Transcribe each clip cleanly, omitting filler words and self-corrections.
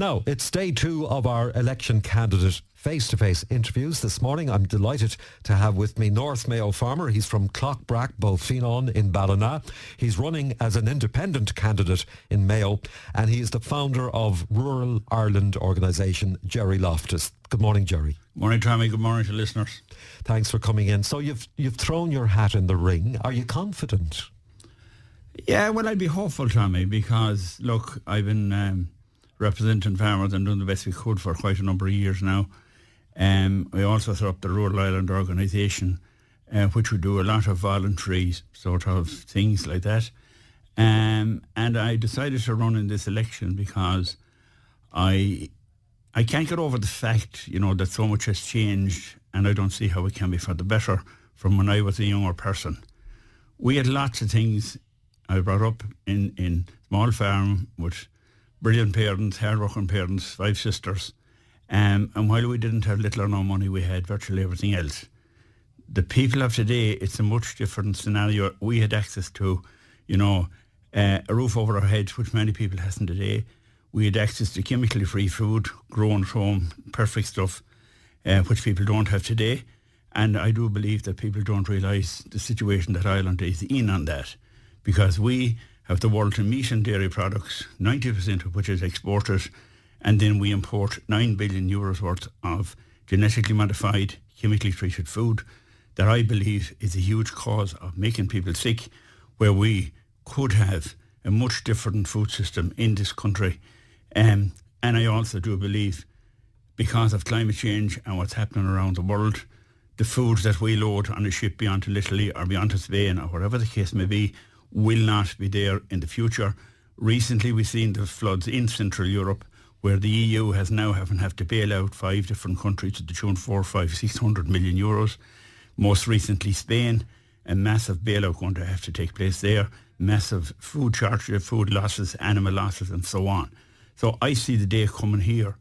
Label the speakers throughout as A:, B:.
A: Now, it's day 2 of our election candidate face-to-face interviews. This morning, I'm delighted to have with me North Mayo farmer. He's from Clockbrack, Bofeenaun in Ballina. He's running as an independent candidate in Mayo, and he is the founder of Rural Ireland organisation, Gerry Loftus. Good morning, Gerry.
B: Morning, Tommy. Good morning to listeners.
A: Thanks for coming in. So you've thrown your hat in the ring. Are you confident?
B: Yeah, well, I'd be hopeful, Tommy, because, look, I've been representing farmers and doing the best we could for quite a number of years now. We also set up the Rural Ireland organisation, which would do a lot of voluntary sort of things like that. And I decided to run in this election because I can't get over the fact, that so much has changed, and I don't see how it can be for the better from when I was a younger person. We had lots of things. I brought up in small farm with brilliant parents, hard-working parents, 5 sisters. And while we didn't have little or no money, we had virtually everything else. The people of today, it's a much different scenario. We had access to, a roof over our heads, which many people hasn't today. We had access to chemically-free food, grown at home, perfect stuff, which people don't have today. And I do believe that people don't realise the situation that Ireland is in on that, because we have the world in meat and dairy products, 90% of which is exported, and then we import 9 billion euros worth of genetically modified, chemically treated food that I believe is a huge cause of making people sick, where we could have a much different food system in this country. And I also do believe, because of climate change and what's happening around the world, the foods that we load on a ship beyond to Italy or beyond to Spain or whatever the case may be will not be there in the future. Recently we've seen the floods in Central Europe, where the EU has now have to bail out 5 different countries to the tune of 600 million euros. Most recently Spain, a massive bailout going to have to take place there, massive food shortage, food losses, animal losses and so on. So I see the day coming here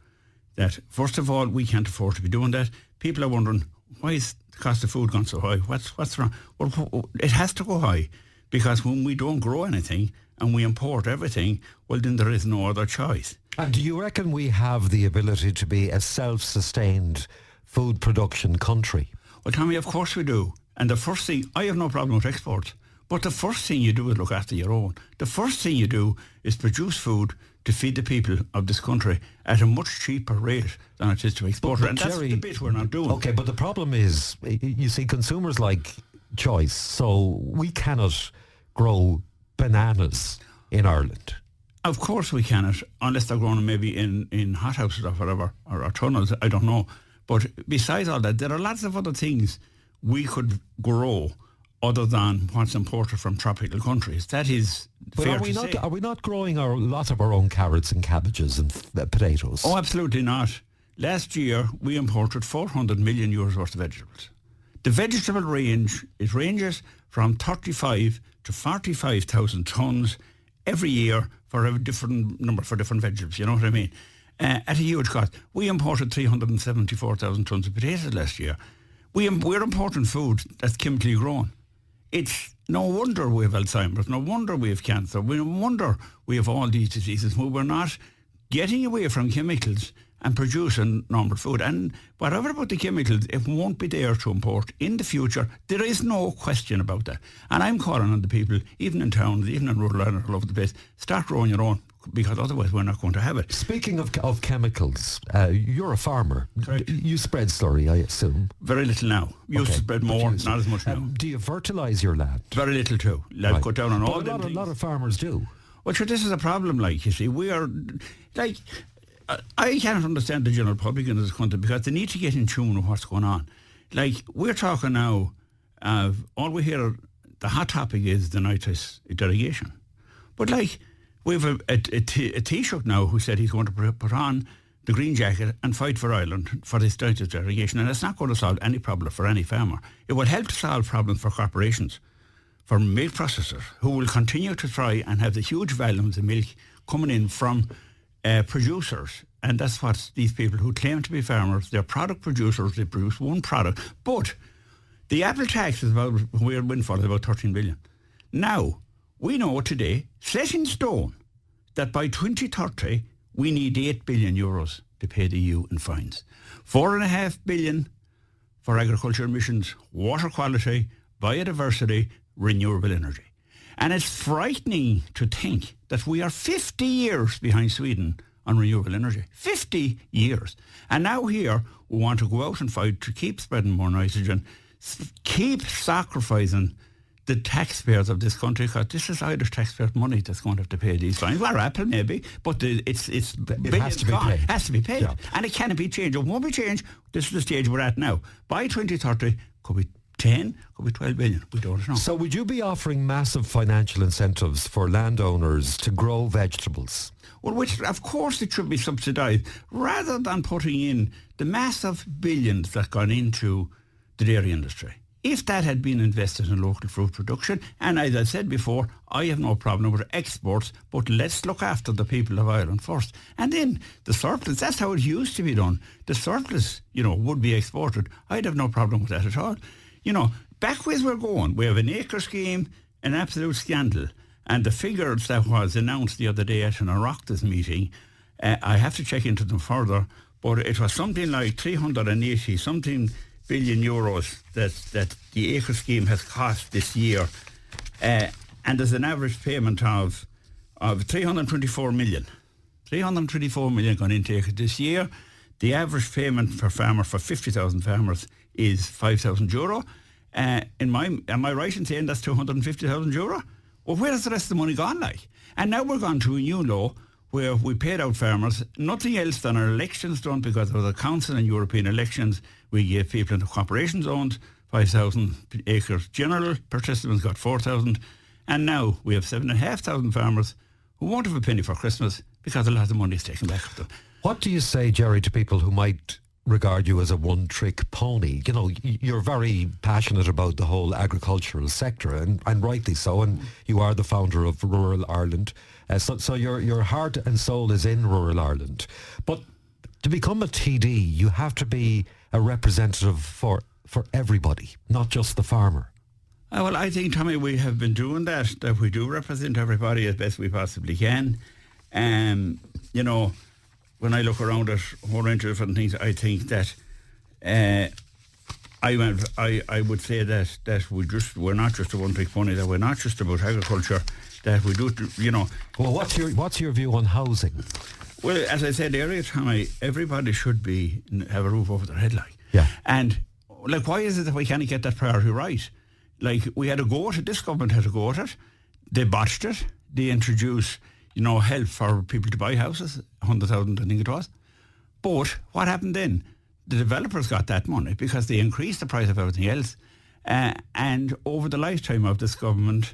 B: that, first of all, we can't afford to be doing that. People are wondering, why is the cost of food gone so high? What's wrong? Well, it has to go high, because when we don't grow anything and we import everything, well, then there is no other choice.
A: And do you reckon we have the ability to be a self-sustained food production country?
B: Well, Tommy, of course we do. And the first thing, I have no problem with exports, but the first thing you do is look after your own. The first thing you do is produce food to feed the people of this country at a much cheaper rate than it is to export. And that's the bit we're not doing.
A: Okay, but the problem is, you see, consumers like choice, so we cannot grow bananas in Ireland.
B: Of course we cannot, unless they're grown maybe in hothouses or whatever, or tunnels, I don't know. But besides all that, there are lots of other things we could grow other than what's imported from tropical countries. That is fair to say.
A: Are we not growing a lot of our own carrots and cabbages and potatoes?
B: Oh, absolutely not. Last year, we imported 400 million euros worth of vegetables. The vegetable range, it ranges from 35 to 45,000 tonnes every year for a different number for different vegetables, you know what I mean? At a huge cost. We imported 374,000 tonnes of potatoes last year. We're importing food that's chemically grown. It's no wonder we have Alzheimer's, no wonder we have cancer, no wonder we have all these diseases. We're not getting away from chemicals and producing normal food. And whatever about the chemicals, it won't be there to import in the future. There is no question about that. And I'm calling on the people, even in towns, even in rural Ireland, all over the place, start growing your own, because otherwise we're not going to have it.
A: Speaking of chemicals, you're a farmer.
B: Correct.
A: You spread slurry, I assume.
B: Very little now. Used to spread more, not as much now.
A: Do you fertilise your land?
B: Very little too. I've cut down on all them things.
A: A lot of farmers do.
B: Well, sure, this is a problem, you see. We are, I can't understand the general public in this country, because they need to get in tune with what's going on. We're talking now, all we hear, the hot topic is the nitrous irrigation. But we have a Taoiseach now who said he's going to put on the green jacket and fight for Ireland for this nitrous irrigation, and it's not going to solve any problem for any farmer. It will help to solve problems for corporations, for milk processors, who will continue to try and have the huge volumes of milk coming in from producers. And that's what these people who claim to be farmers, they're product producers, they produce one product. But the apple tax is about, we're windfall is about 13 billion. Now, we know today, set in stone, that by 2030, we need 8 billion euros to pay the EU in fines. 4.5 billion for agriculture emissions, water quality, biodiversity, renewable energy. And it's frightening to think that we are 50 years behind Sweden on renewable energy. 50 years. And now here we want to go out and fight to keep spreading more nitrogen, keep sacrificing the taxpayers of this country, because this is Irish taxpayers' money that's going to have to pay these fines. Well, Apple maybe, but it has
A: to be paid.
B: Has to be paid.
A: Yeah.
B: And it cannot be changed. It won't be changed. This is the stage we're at now. By 2030, could be 10, could be 12 billion. We don't know.
A: So would you be offering massive financial incentives for landowners to grow vegetables?
B: Well, which, of course, it should be subsidised, rather than putting in the massive billions that gone into the dairy industry. If that had been invested in local fruit production, and as I said before, I have no problem with exports, but let's look after the people of Ireland first. And then the surplus, that's how it used to be done. The surplus, would be exported. I'd have no problem with that at all. Backways we're going. We have an acre scheme, an absolute scandal. And the figures that was announced the other day at an Oireachtas meeting, I have to check into them further, but it was something like 380-something billion euros that the acre scheme has cost this year. And there's an average payment of 324 million. 324 million gone into acre this year. The average payment for farmers, for 50,000 farmers, is €5,000. Am I right in saying that's 250,000 euro? Well, where has the rest of the money gone like? And now we're gone to a new law where we paid out farmers nothing else than our elections done, because of the council and European elections. We gave people in the cooperation zones 5,000 acres. General participants got 4,000. And now we have 7,500 farmers who won't have a penny for Christmas because a lot of the money is taken back of them.
A: What do you say, Gerry, to people who might regard you as a one-trick pony? You're very passionate about the whole agricultural sector, and rightly so, and you are the founder of Rural Ireland. So your heart and soul is in rural Ireland. But to become a TD, you have to be a representative for everybody, not just the farmer.
B: Well, I think, Tommy, we have been doing that we do represent everybody as best we possibly can. When I look around at a whole range of different things, I think that I would say that we're not just a one-trick pony, that we're not just about agriculture, that we do,
A: Well, what's your view on housing?
B: Well, as I said earlier, Tommy, everybody should have a roof over their head, like.
A: Yeah.
B: And, why is it that we can't get that priority right? We had a go at it, this government had a go at it, they botched it, they introduced, help for people to buy houses, 100,000 I think it was. But what happened then? The developers got that money because they increased the price of everything else. And over the lifetime of this government,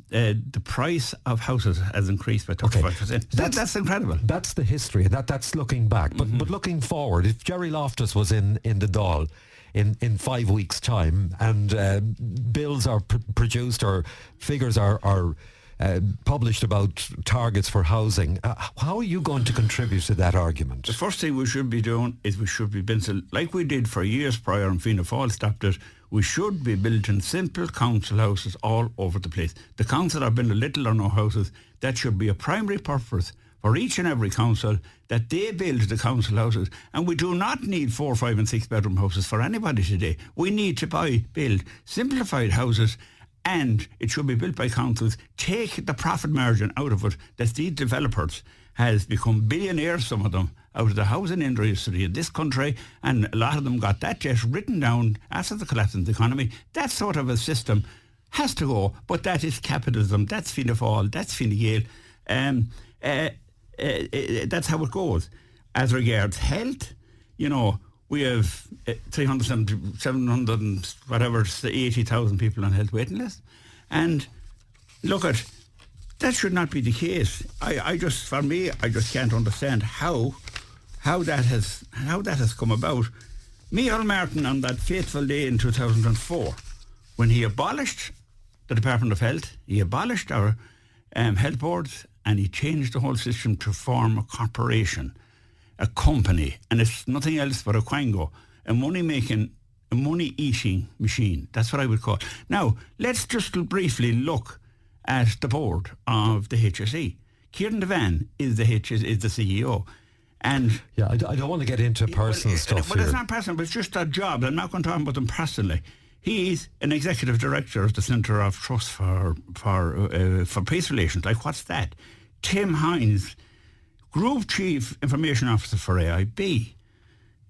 B: the price of houses has increased by 35%. That's incredible.
A: That's the history. That's looking back. But looking forward, if Gerry Loftus was in the Dáil in 5 weeks' time, and bills are produced or figures are published about targets for housing, how are you going to contribute to that argument?
B: The first thing we should be doing is we should be building, like we did for years prior and Fianna Fáil stopped it, we should be building simple council houses all over the place. The council are building little or no houses. That should be a primary purpose for each and every council, that they build the council houses. And we do not need 4, 5 and 6 bedroom houses for anybody today. We need to build simplified houses, and it should be built by councils. Take the profit margin out of it, that these developers has become billionaires, some of them, out of the housing industry in this country, and a lot of them got that just written down after the collapse of the economy. That sort of a system has to go, but that is capitalism. That's Fianna Fáil, that's Fine Gael. That's how it goes. As regards health, we have 370, 700 and whatever, 80,000 people on health waiting list. And look at, that should not be the case. I just can't understand how that has come about. Micheál Martin, on that fateful day in 2004, when he abolished the Department of Health, he abolished our health boards, and he changed the whole system to form a corporation, a company, and it's nothing else but a quango, a money-eating machine. That's what I would call it. Now, let's just briefly look at the board of the HSE. Kieran Devan is the CEO. And
A: yeah, I don't want to get into personal stuff
B: but
A: here.
B: it's not personal, but it's just a job. I'm not going to talk about them personally. He's an executive director of the Centre of Trust for Peace Relations. Like, what's that? Tim Hines, Group Chief Information Officer for AIB.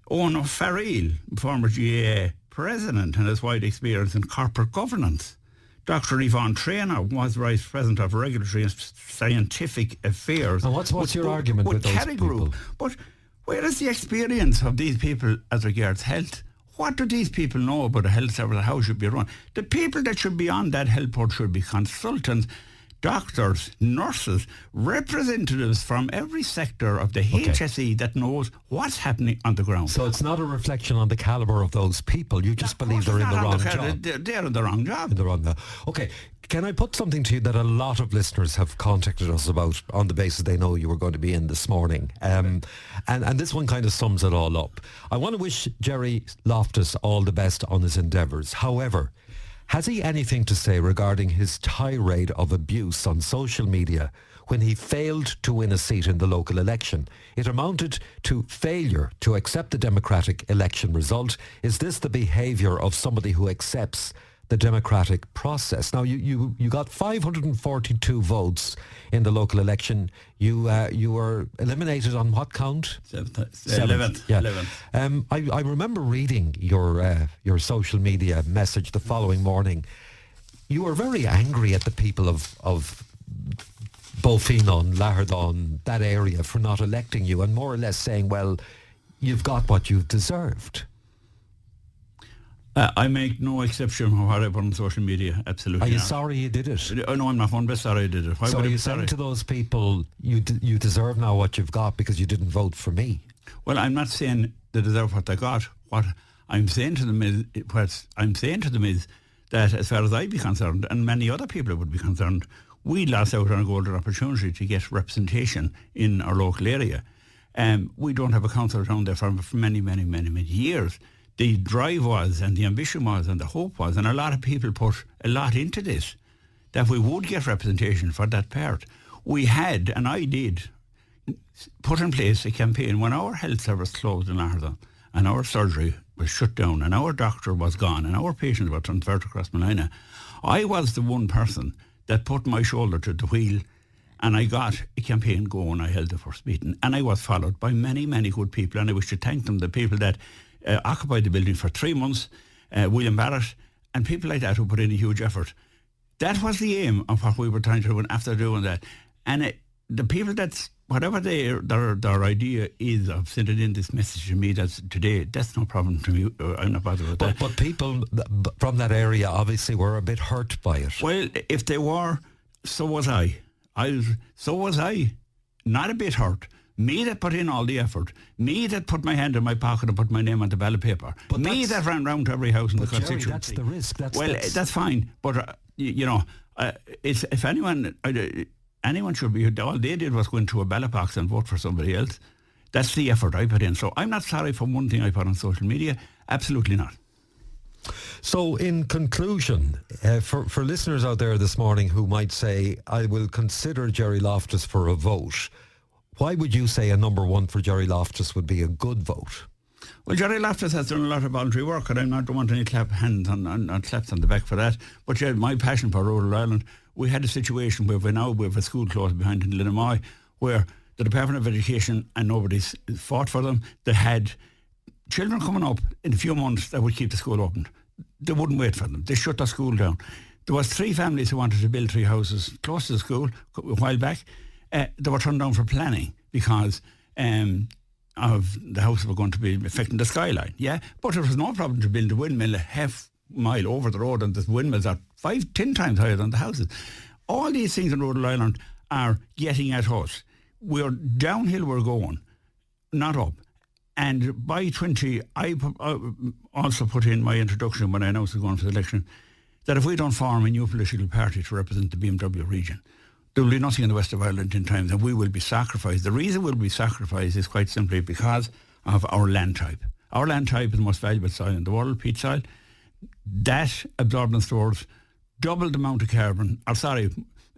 B: Owen O'Farrell, former GA President and has wide experience in corporate governance. Dr. Yvonne Traynor was Vice President of Regulatory and Scientific Affairs.
A: And what's your argument with those
B: Kerry
A: people?
B: Group. But where is the experience of these people as regards health? What do these people know about a health service, how it should be run? The people that should be on that health board should be consultants, doctors, nurses, representatives from every sector of the HSE that knows what's happening on the ground.
A: So it's not a reflection on the calibre of those people. You just believe they're in the wrong job.
B: They're in the wrong job.
A: In the wrong job. Okay. Can I put something to you that a lot of listeners have contacted us about on the basis they know you were going to be in this morning? And this one kind of sums it all up. I want to wish Gerry Loftus all the best on his endeavours. However, has he anything to say regarding his tirade of abuse on social media when he failed to win a seat in the local election? It amounted to failure to accept the democratic election result. Is this the behaviour of somebody who accepts the democratic process? Now, you got 542 votes in the local election. You were eliminated on what count?
B: 11th.
A: Yeah.
B: 11th.
A: I remember reading your social media message the following morning. You were very angry at the people of Bofeenaun, Lahardon, that area, for not electing you, and more or less saying, well, you've got what you've deserved.
B: I make no exception for what I put on social media, absolutely.
A: Are you
B: not.
A: sorry you did it?
B: No, I'm not one bit sorry I did it. Why
A: So
B: would I
A: are
B: be
A: you
B: sorry?
A: saying to those people, you deserve now what you've got because you didn't vote for me?
B: Well, I'm not saying they deserve what they got. What I'm saying to them is that as far as I'd be concerned, and many other people would be concerned, we lost out on a golden opportunity to get representation in our local area. We don't have a council around there for many, many, many, many years. The drive was, and the ambition was, and the hope was, and a lot of people put a lot into this, that we would get representation for that part. We had, and I did, put in place a campaign when our health service closed in Lahardon and our surgery was shut down and our doctor was gone and our patients were transferred across Malina. I was the one person that put my shoulder to the wheel, and I got a campaign going. I held the first meeting, and I was followed by many, many good people, and I wish to thank them, the people that occupied the building for 3 months, William Barrett, and people like that who put in a huge effort. That was the aim of what we were trying to do, and after doing that. And the people that's, whatever their idea is of sending in this message to me today, that's no problem to me. I'm not bothered with that.
A: But people from that area obviously were a bit hurt by it.
B: Well, if they were, so was I. So was I. Not a bit hurt. Me that put in all the effort. Me that put my hand in my pocket and put my name on the ballot paper. But me that ran round to every house in the constituency.
A: Gerry, that's the risk.
B: That's fine. But, it's, if anyone should be, all they did was go into a ballot box and vote for somebody else. That's the effort I put in. So I'm not sorry for one thing I put on social media. Absolutely not.
A: So in conclusion, for listeners out there this morning who might say, I will consider Gerry Loftus for a vote, why would you say a number one for Gerry Loftus would be a good vote?
B: Well, Gerry Loftus has done a lot of voluntary work, and I'm not wanting any claps on the back for that. But my passion for rural Ireland, we had a situation where we have a school closed behind in Linnamoy, where the Department of Education, and nobody's fought for them, they had children coming up in a few months that would keep the school open. They wouldn't wait for them. They shut the school down. There was 3 families who wanted to build 3 houses close to the school a while back. They were turned down for planning because of the houses were going to be affecting the skyline. Yeah, but there was no problem to build a windmill a half mile over the road, and the windmills are 5-10 times higher than the houses. All these things in rural Ireland are getting at us. We're downhill, we're going, not up. And by 20, I also put in my introduction when I announced I was going for the election, that if we don't form a new political party to represent the BMW region, there will be nothing in the west of Ireland in time, and we will be sacrificed. The reason we'll be sacrificed is quite simply because of our land type. Our land type is the most valuable soil in the world, peat soil. That absorbs and stores double the amount of carbon,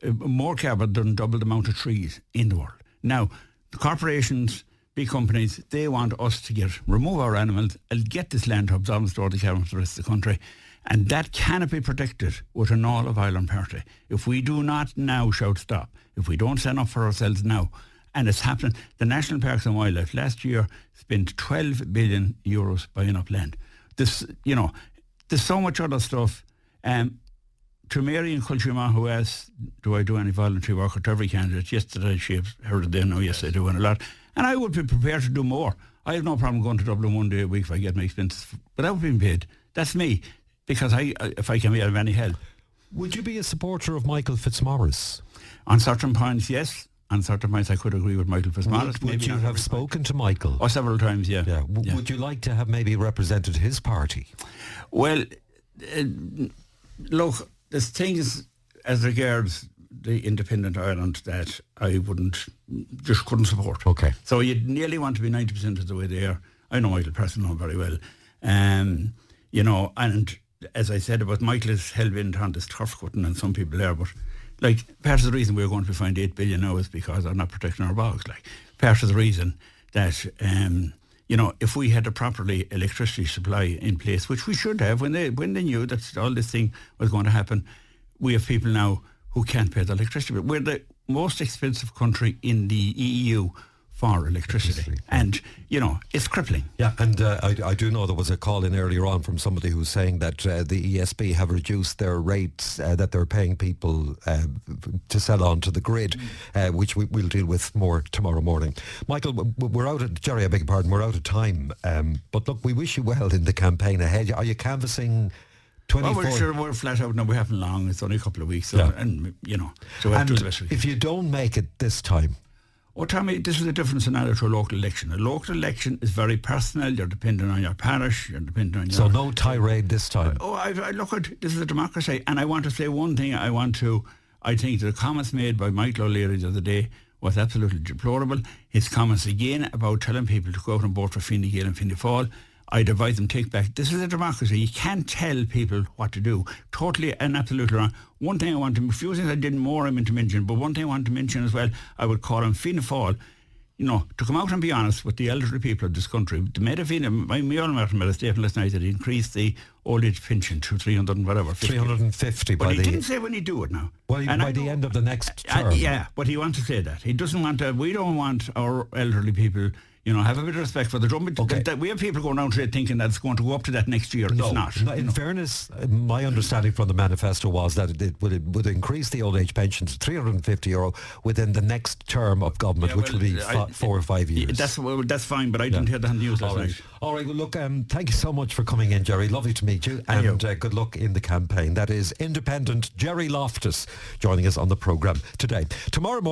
B: more carbon than double the amount of trees in the world. Now, the corporations, big companies, they want us to remove our animals and get this land to absorb and store the carbon for the rest of the country. And that cannot be protected with an all-of-Ireland party. If we do not now shout stop, if we don't stand up for ourselves now, and it's happening. The National Parks and Wildlife last year spent 12 billion euros buying up land. This, there's so much other stuff. To Mary in Culturema, who asked, do I do any voluntary work with every candidate? Yesterday she heard it then, yes I do, and a lot. And I would be prepared to do more. I have no problem going to Dublin one day a week if I get my expenses without being paid. That's me, because if I can be of any help.
A: Would you be a supporter of Michael Fitzmaurice?
B: On certain points, yes. On certain points, I could agree with Michael Fitzmaurice.
A: Would you have spoken to Michael?
B: Oh, several times, yeah.
A: Would you like to have maybe represented his party?
B: Well, look, there's things as regards the independent Ireland that I couldn't support.
A: Okay.
B: So you'd nearly want to be 90% of the way there. I know Michael personally very well. And as I said about Michael is hell-bent on this turf cutting and some people there, but part of the reason we're going to be fined 8 billion now is because they're not protecting our bogs. Part of the reason that, if we had a properly electricity supply in place, which we should have when they knew that all this thing was going to happen, we have people now who can't pay the electricity bill. We're the most expensive country in the EU for electricity. And, it's crippling.
A: Yeah, and I do know there was a call in earlier on from somebody who was saying that the ESB have reduced their rates that they're paying people to sell on to the grid, which we'll deal with more tomorrow morning. Michael, Gerry, I beg your pardon, we're out of time. But look, we wish you well in the campaign ahead. Are you canvassing 24?
B: Well, we're flat out now. We haven't long. It's only a couple of weeks. So, so we have to do the best we can.
A: If you don't make it this time,
B: Tommy, this is a different scenario to a local election. A local election is very personal. You're dependent on your parish. You're dependent on your...
A: So no tirade this time.
B: I look at this is a democracy, and I want to say one thing. I think the comments made by Michael O'Leary the other day was absolutely deplorable. His comments again about telling people to go out and vote for Fine Gael and Fianna Fáil, I'd advise them take back. This is a democracy. You can't tell people what to do. Totally and absolutely wrong. One thing I want to, a few things I did more I meant to mention, but one thing I want to mention as well, I would call on Fianna Fáil, to come out and be honest with the elderly people of this country. The Micheál Martin made a statement last night that he increased the old age pension to 300 and whatever.
A: 350
B: but he didn't say when he do it now.
A: Well, by the end of the next term.
B: Yeah, but he wants to say that. He doesn't want to, we don't want our elderly people have a bit of respect for the drum. Okay. We have people going around today thinking that it's going to go up to that next year.
A: No,
B: it's not.
A: In fairness, my understanding from the manifesto was that it would increase the old age pension to €350 within the next term of government, which will be 4 or 5 years.
B: That's fine, but I didn't hear that on the news last night.
A: All right, well, look, thank you so much for coming in, Gerry. Lovely to meet you, and good luck in the campaign. That is independent Gerry Loftus joining us on the programme today. Tomorrow morning.